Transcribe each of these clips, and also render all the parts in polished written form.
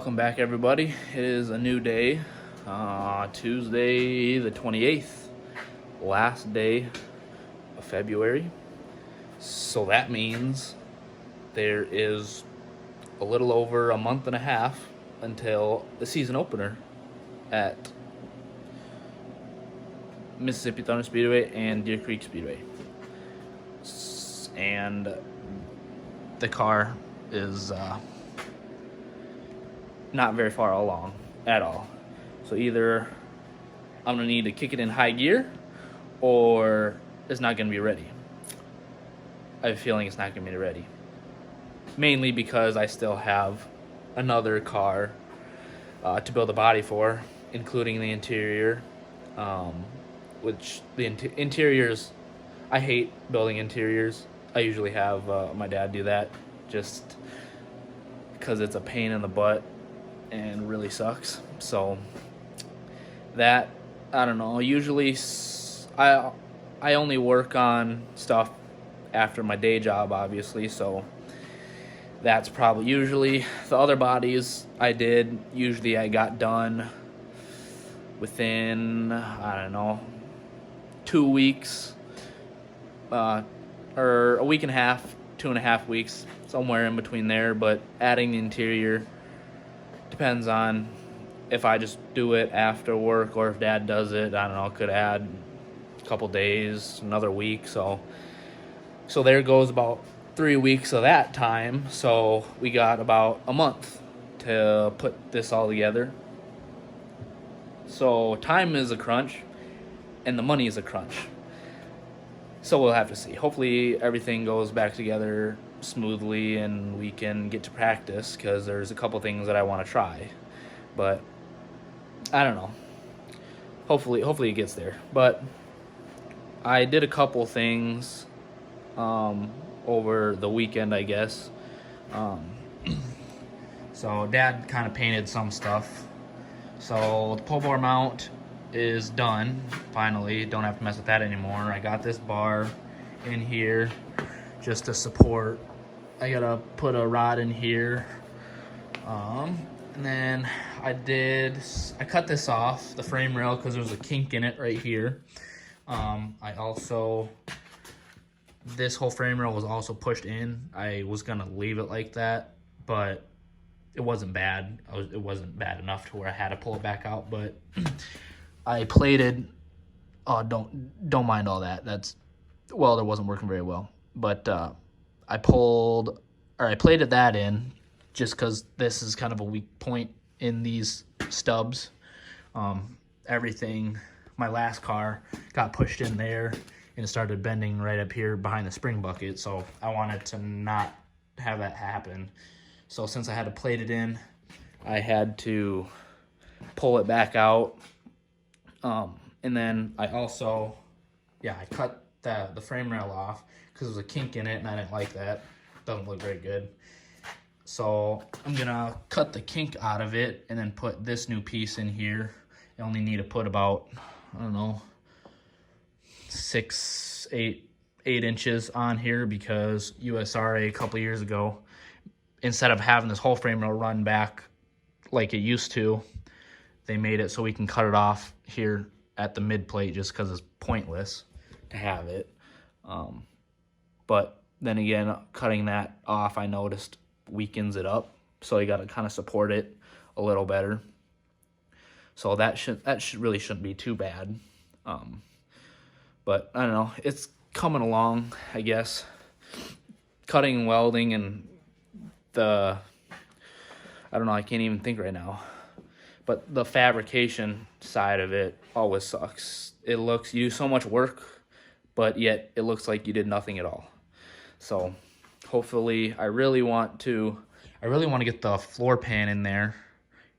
Welcome back, everybody. It is a new day, Tuesday the 28th, last day of February. So that means there is a little over a month and a half until the season opener at Mississippi Thunder Speedway and Deer Creek Speedway. And the car is not very far along at all. So either I'm gonna need to kick it in high gear or it's not gonna be ready. I have a feeling it's not gonna be ready. Mainly because I still have another car to build a body for, including the interior, which the interiors, I hate building interiors. I usually have my dad do that just because it's a pain in the butt and really sucks. So that, I don't know, usually I only work on stuff after my day job, obviously, so that's probably usually the other bodies I did. Usually I got done within, I don't know, 2 weeks, or a week and a half, 2.5 weeks, somewhere in between there. But adding the interior depends on if I just do it after work or if Dad does it. I don't know, could add a couple days, another week. So there goes about 3 weeks of that time. So we got about a month to put this all together. So time is a crunch and the money is a crunch. So we'll have to see. Hopefully everything goes back together smoothly and we can get to practice, because there's a couple things that I want to try. But I don't know. Hopefully it gets there. But I did a couple things over the weekend, I guess. So Dad kind of painted some stuff. So the pole bar mount is done finally. Don't have to mess with that anymore. I got this bar in here just to support. I gotta put a rod in here, and then I cut this off the frame rail because there was a kink in it right here. I also, this whole frame rail was also pushed in. I was gonna leave it like that, but it wasn't bad. It wasn't bad enough to where I had to pull it back out. But I plated. Oh, don't mind all that. That's, welder wasn't working very well. But I plated that in just because this is kind of a weak point in these stubs. Everything, my last car got pushed in there and it started bending right up here behind the spring bucket. So I wanted to not have that happen. So since I had to plate it in, I had to pull it back out. And then I also, I cut the frame rail off because there was a kink in it and I didn't like that. Doesn't look very good. So I'm gonna cut the kink out of it and then put this new piece in here. I only need to put about, I don't know, 8 inches on here, because USRA a couple years ago, instead of having this whole frame rail run back like it used to, they made it so we can cut it off here at the mid plate just because it's pointless to have it. But then again, cutting that off, I noticed, weakens it up. So you got to kind of support it a little better. So that really shouldn't be too bad. But I don't know, it's coming along, I guess. Cutting and welding and I don't know, I can't even think right now. But the fabrication side of it always sucks. You do so much work, but yet it looks like you did nothing at all. So hopefully, I really want to get the floor pan in there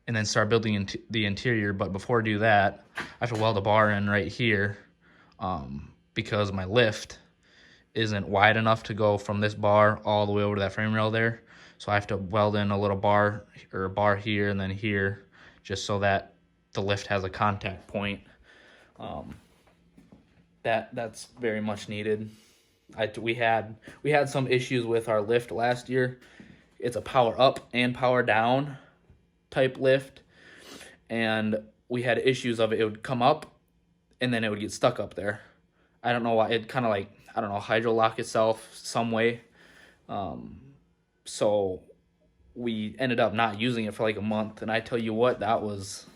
and then start building the interior. But before I do that, I have to weld a bar in right here, because my lift isn't wide enough to go from this bar all the way over to that frame rail there. So I have to weld in a little bar, or a bar here and then here, just so that the lift has a contact point. That's very much needed. We had some issues with our lift last year. It's a power up and power down, type lift, and we had issues of it. It would come up and then it would get stuck up there. I don't know why. It kind of like, I don't know, hydro lock itself some way. So we ended up not using it for like a month, and I tell you what, that was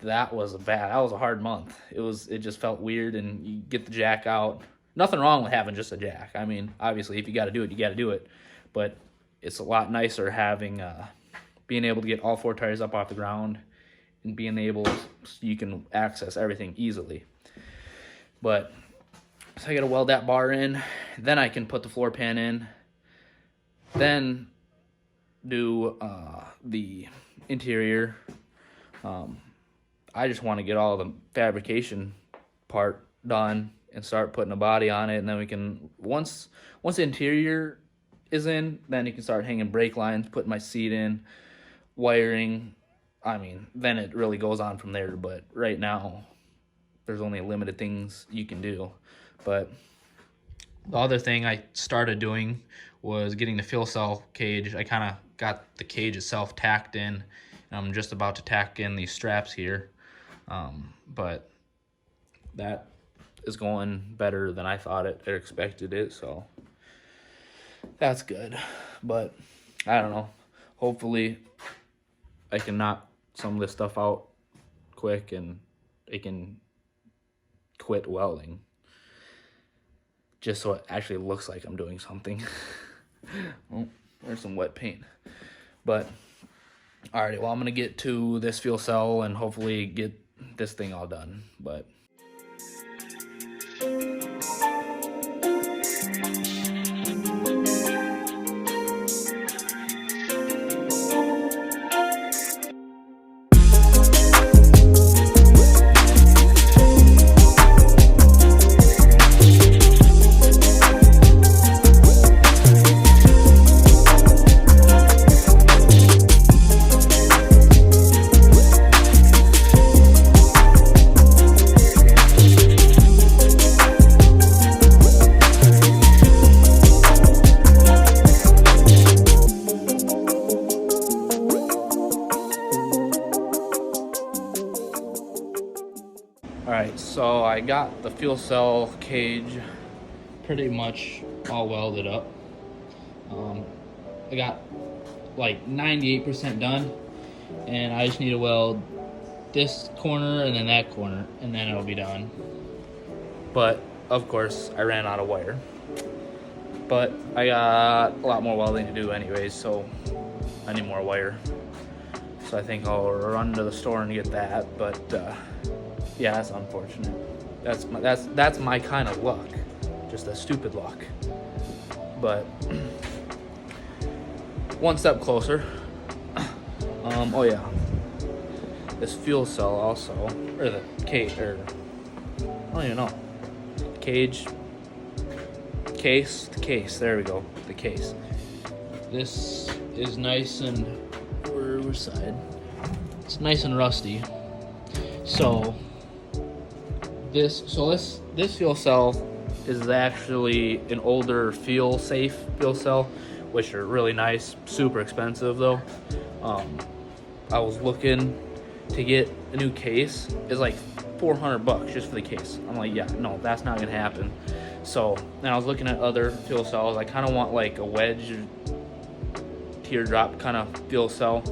a hard month. It just felt weird, and you get the jack out. Nothing wrong with having just a jack. I mean, obviously, if you got to do it, you got to do it. But it's a lot nicer having, being able to get all 4 tires up off the ground and being able, so you can access everything easily. But, so I got to weld that bar in. Then I can put the floor pan in. Then do the interior. I just want to get all the fabrication part done and start putting a body on it, and then we can, once the interior is in, then you can start hanging brake lines, putting my seat in, wiring. I mean, then it really goes on from there. But right now, there's only limited things you can do. But the other thing I started doing was getting the fuel cell cage. I kind of got the cage itself tacked in, and I'm just about to tack in these straps here. But that is going better than I thought it or expected it, so that's good. But I don't know. Hopefully I can knock some of this stuff out quick and I can quit welding, just so it actually looks like I'm doing something. Oh, there's some wet paint. But alrighty, well, I'm gonna get to this fuel cell and hopefully get this thing all done. But alright, so I got the fuel cell cage pretty much all welded up. I got like 98% done, and I just need to weld this corner and then that corner, and then it'll be done. But of course I ran out of wire, but I got a lot more welding to do anyways, so I need more wire. So I think I'll run to the store and get that. But yeah, that's unfortunate. That's my kind of luck, just a stupid luck. But one step closer. Oh yeah, this fuel cell also, or the cage, or I don't even know, cage, case, the case. There we go, the case. This is nice and which side? It's nice and rusty. So this fuel cell is actually an older safe fuel cell, which are really nice, super expensive though. I was looking to get a new case. It's like $400 just for the case. I'm like, yeah, no, that's not gonna happen. So then I was looking at other fuel cells. I kind of want like a wedge teardrop kind of fuel cell.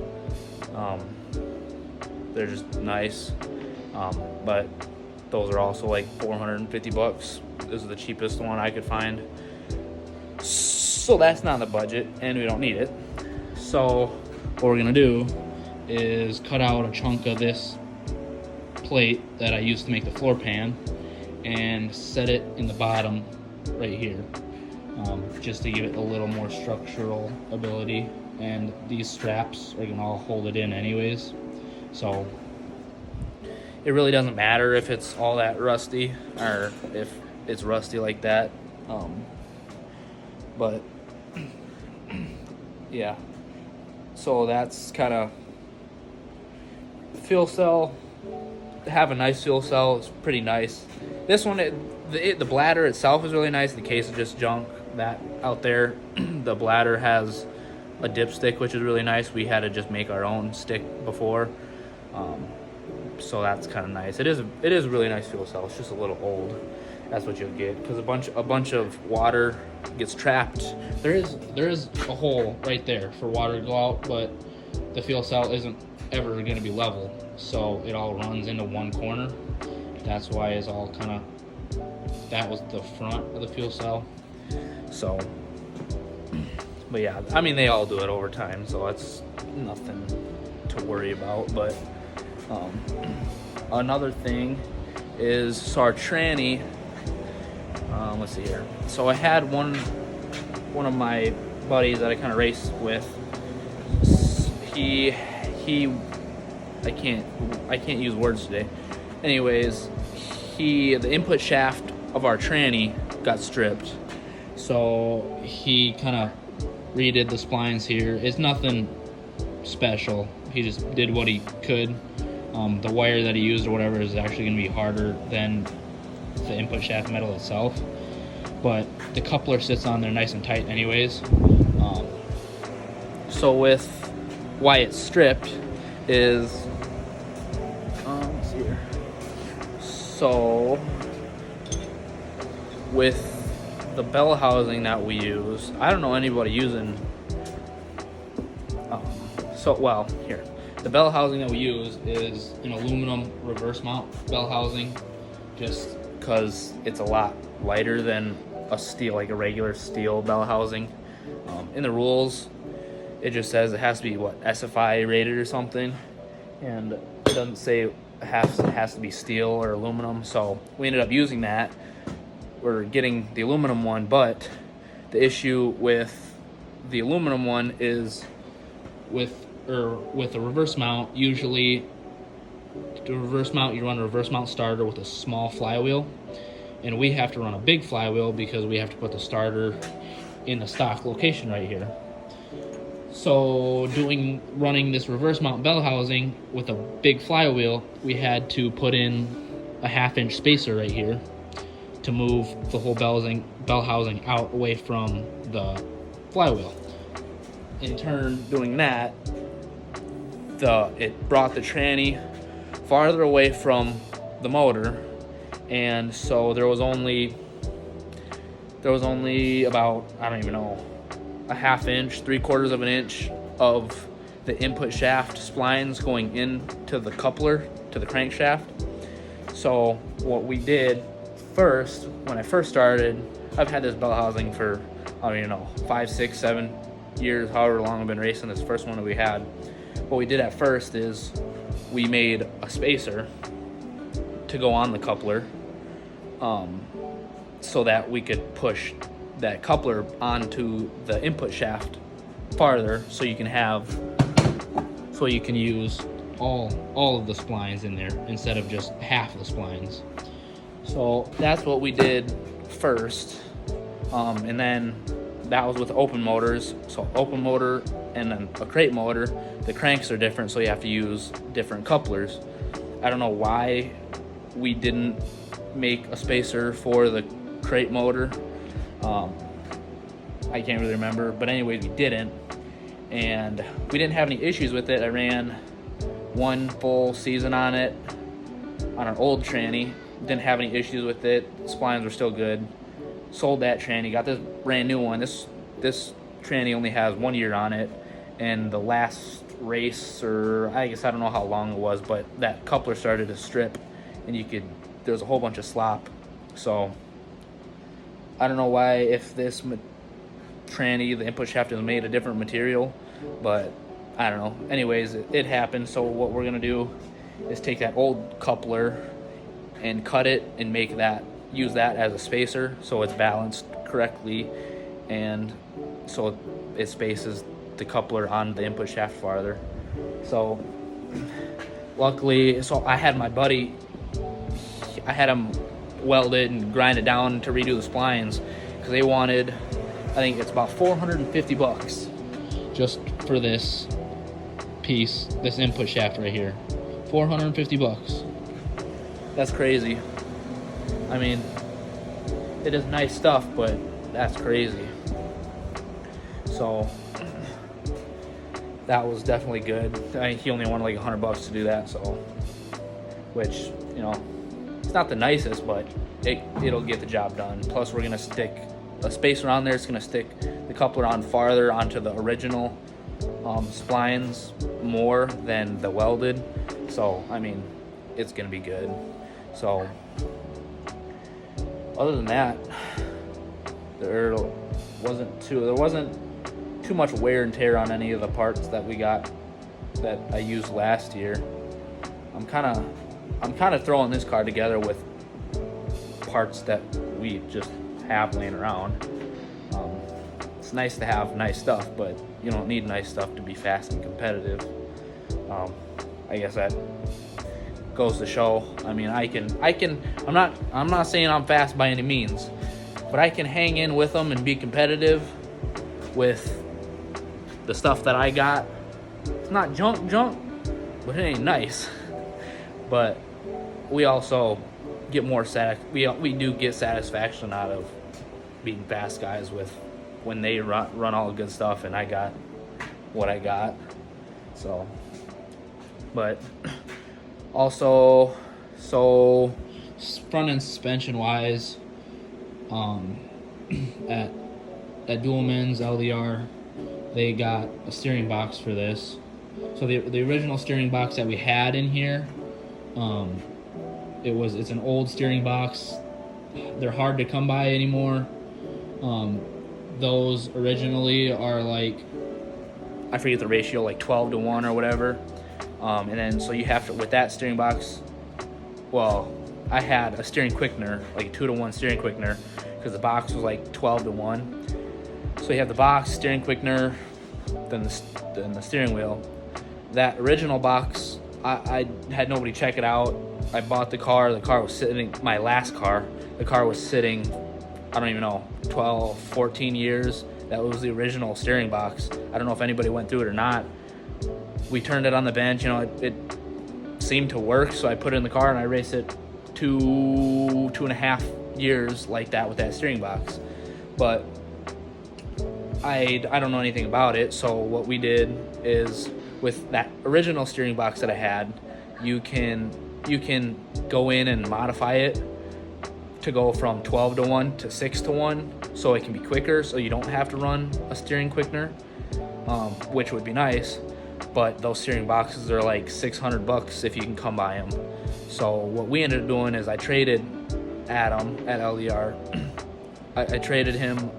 They're just nice, but those are also like $450. This is the cheapest one I could find, so that's not in the budget, and we don't need it. So what we're gonna do is cut out a chunk of this plate that I used to make the floor pan and set it in the bottom right here, just to give it a little more structural ability. And these straps are gonna all hold it in anyways, so it really doesn't matter if it's all that rusty or if it's rusty like that. But yeah, so that's kind of fuel cell. To have a nice fuel cell is pretty nice. This one, the bladder itself is really nice. The case is just junk. That out there, the bladder has a dipstick, which is really nice. We had to just make our own stick before, so that's kind of nice. It is a really nice fuel cell. It's just a little old. That's what you'll get, because a bunch of water gets trapped. There is a hole right there for water to go out, but the fuel cell isn't ever going to be level, so it all runs into one corner. That's why it's all kind of, that was the front of the fuel cell. So, but yeah, I mean, they all do it over time, so it's nothing to worry about. But another thing is, so our tranny, let's see here. So I had one of my buddies that I kind of race with. I can't use words today. Anyways, the input shaft of our tranny got stripped, so he kind of redid the splines here. It's nothing special. He just did what he could. The wire that he used or whatever is actually going to be harder than the input shaft metal itself, but the coupler sits on there nice and tight anyways. So with why it's stripped is, let's see here. So with the bell housing that we use, I don't know anybody using, here. The bell housing that we use is an aluminum reverse mount bell housing, just because it's a lot lighter than a steel, like a regular steel bell housing. In the rules, it just says it has to be SFI rated or something, and it doesn't say it has to be steel or aluminum. So we ended up using that. We're getting the aluminum one, but the issue with the aluminum one is with a reverse mount. Usually, to reverse mount, you run a reverse mount starter with a small flywheel, and we have to run a big flywheel because we have to put the starter in the stock location right here. So running this reverse mount bell housing with a big flywheel, we had to put in a 1/2-inch spacer right here to move the whole bell housing out away from the flywheel. In turn, doing that, it brought the tranny farther away from the motor, and so there was only about, I don't even know, a 1/2 inch, 3/4 of an inch of the input shaft splines going into the coupler to the crankshaft. So what we did first, when I first started, I've had this bell housing for, I don't even know, 5, 6, 7 years, however long I've been racing. This first one that we had. What we did at first is we made a spacer to go on the coupler, so that we could push that coupler onto the input shaft farther, so you can use all of the splines in there instead of just half the splines. So that's what we did first, and then that was with open motors. So open motor and then a crate motor, the cranks are different, so you have to use different couplers. I don't know why we didn't make a spacer for the crate motor. I can't really remember, but anyways, we didn't, and we didn't have any issues with it. I ran one full season on it on our old tranny, didn't have any issues with it. Splines were still good. Sold that tranny, got this brand new one. This tranny only has 1 year on it, and the last race, or I guess I don't know how long it was, but that coupler started to strip, and there was a whole bunch of slop. So I don't know why, if this tranny, the input shaft is made a different material, but I don't know. Anyways, it happened. So what we're gonna do is take that old coupler and cut it and use that as a spacer, so it's balanced correctly, and so it spaces the coupler on the input shaft farther. So luckily, I had my buddy, I had him weld it and grind it down to redo the splines, because they wanted, I think it's about $450 just for this piece, this input shaft right here. $450. That's crazy. I mean, it is nice stuff, but that's crazy. So that was definitely good. He only wanted like $100 to do that, so, which, you know, it's not the nicest, but it'll get the job done. Plus, we're gonna stick a spacer on there. It's gonna stick the coupler on farther onto the original splines more than the welded. So, I mean, it's gonna be good. So, other than that, there wasn't too much wear and tear on any of the parts that we got that I used last year. I'm kind of throwing this car together with parts that we just have laying around. It's nice to have nice stuff, but you don't need nice stuff to be fast and competitive. I guess that goes to show. I mean, I'm not saying I'm fast by any means, but I can hang in with them and be competitive with the stuff that I got. It's not junk, but it ain't nice. But we also get more we do get satisfaction out of beating fast guys with when they run all the good stuff and I got what I got. So, but also, so front end suspension wise, at Dualman's LDR, they got a steering box for this. So the original steering box that we had in here, it's an old steering box. They're hard to come by anymore. Those originally are like, I forget the ratio, like 12-1 or whatever. And then so you have to, with that steering box, well, I had a steering quickener, like a 2-to-1 steering quickener, because the box was like 12-1. So you have the box, steering quickener, then the steering wheel. That original box, I had nobody check it out. I bought the car was sitting, my last car, the car was sitting, I don't even know, 12, 14 years. That was the original steering box. I don't know if anybody went through it or not. We turned it on the bench, you know, it seemed to work, so I put it in the car and I raced it 2.5 years like that with that steering box. But I don't know anything about it, so what we did is with that original steering box that I had, you can go in and modify it to go from 12-1 to 6-1, so it can be quicker, so you don't have to run a steering quickener, which would be nice. But those steering boxes are like $600 if you can come by them. So what we ended up doing is I traded Adam at LDR. I traded him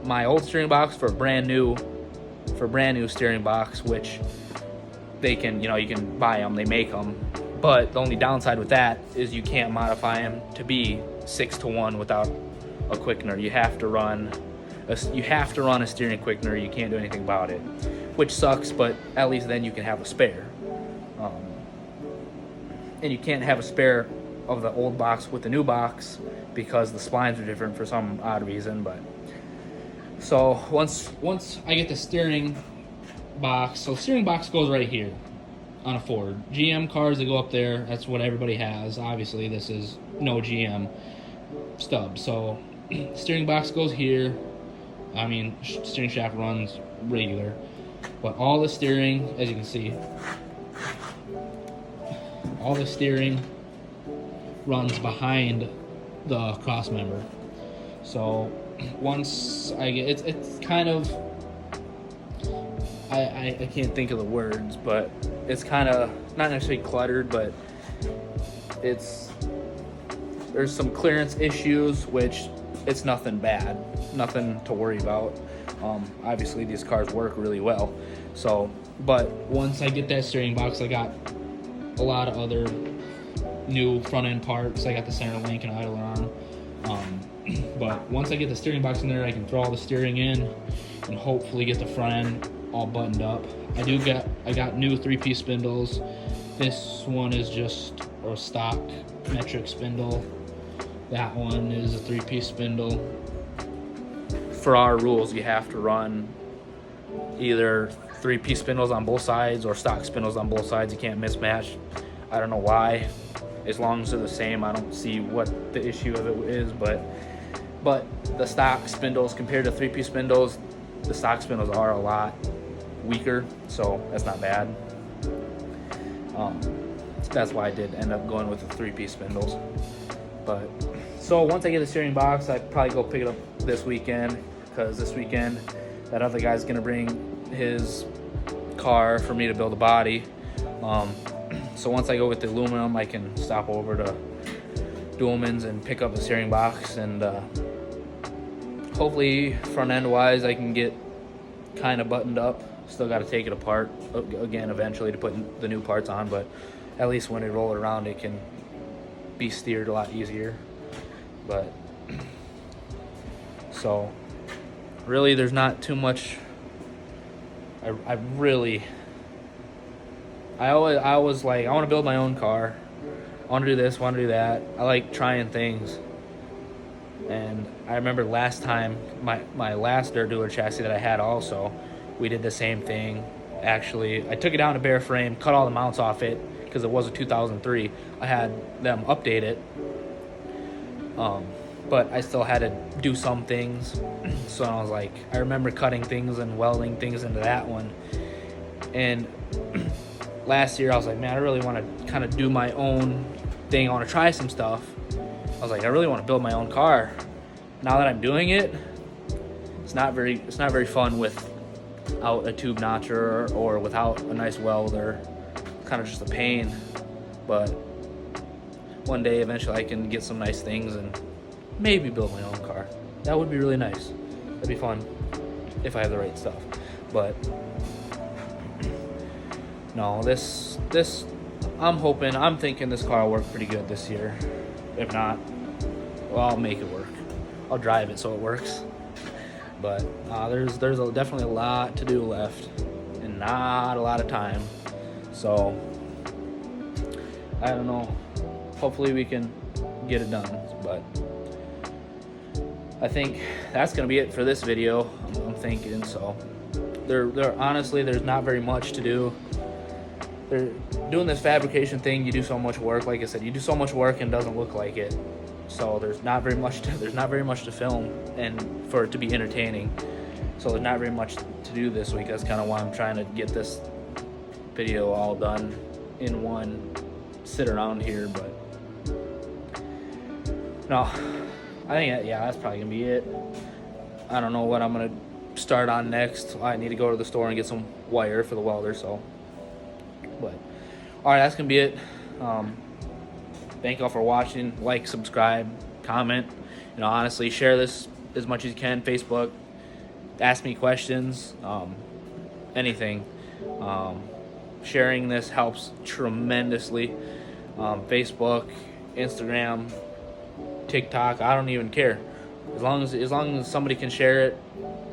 my old steering box for a brand new steering box, which you can buy them, they make them. But the only downside with that is you can't modify them to be 6-1 without a quickener. You have to run a steering quickener. You can't do anything about it, which sucks. But at least then you can have a spare. And you can't have a spare of the old box with the new box because the splines are different for some odd reason. But so once I get the steering box, so the steering box goes right here on a Ford. GM cars that go up there, that's what everybody has. Obviously, this is no GM stub. So steering box goes here. I mean, steering shaft runs regular, but all the steering, as you can see, all the steering runs behind the cross member. So once I get it's kind of, I can't think of the words, but it's kind of not necessarily cluttered, but there's some clearance issues, which it's nothing bad, nothing to worry about. Obviously these cars work really well. So, but once I get that steering box, I got a lot of other new front end parts. I got the center link and idler arm. But once I get the steering box in there, I can throw all the steering in and hopefully get the front end all buttoned up. I got new 3-piece spindles. This one is just a stock metric spindle. That one is a 3-piece spindle. For our rules, you have to run either 3-piece spindles on both sides or stock spindles on both sides. You can't mismatch. I don't know why. As long as they're the same, I don't see what the issue of it is. But the stock spindles compared to 3-piece spindles, the stock spindles are a lot weaker, so that's not bad. That's why I did end up going with the 3-piece spindles. But so once I get the steering box, I'd probably go pick it up this weekend, because this weekend that other guy's gonna bring his car for me to build a body. So once I go with the aluminum, I can stop over to Duelman's and pick up the steering box, and hopefully front end wise I can get kind of buttoned up. Still got to take it apart again eventually to put the new parts on, but at least when we roll it around it can be steered a lot easier. But so really there's not too much. I always like, I want to build my own car. I want to do this, want to do that. I like trying things. And I remember last time, my last dirt dealer chassis that I had also, we did the same thing. Actually, I took it down to bare frame, cut all the mounts off it, because it was a 2003. I had them update it. But I still had to do some things. So I was like, I remember cutting things and welding things into that one. And last year I was like, man, I really want to kind of do my own thing. I want to try some stuff. I was like, I really want to build my own car. Now that I'm doing it, it's not very fun without a tube notcher or without a nice welder. It's kind of just a pain. But one day eventually I can get some nice things and maybe build my own car. That would be really nice. That'd be fun if I have the right stuff. But no, this I'm thinking this car will work pretty good this year. If not, well, I'll make it work. I'll drive it so it works. But there's definitely a lot to do left and not a lot of time. So I don't know. Hopefully we can get it done. But I think that's gonna be it for this video. I'm thinking so. There honestly, there's not very much to do. They're doing this fabrication thing. You do so much work. Like I said, you do so much work and it doesn't look like it. So there's not very much to film and for it to be entertaining. So there's not very much to do this week. That's kind of why I'm trying to get this video all done in one sit around here. But no, I think that's probably gonna be it. I don't know what I'm gonna start on next. I need to go to the store and get some wire for the welder. So, but all right, that's gonna be it. Thank y'all for watching. Like, subscribe, comment. You know, honestly, share this as much as you can. Facebook, ask me questions, anything. Sharing this helps tremendously. Facebook, Instagram, TikTok, I don't even care. As long as somebody can share it,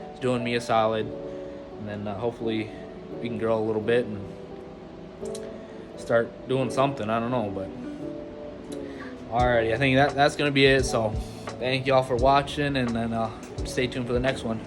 it's doing me a solid. And then hopefully we can grow a little bit and start doing something. I don't know, but alrighty, I think that's gonna be it. So thank y'all for watching, and then stay tuned for the next one.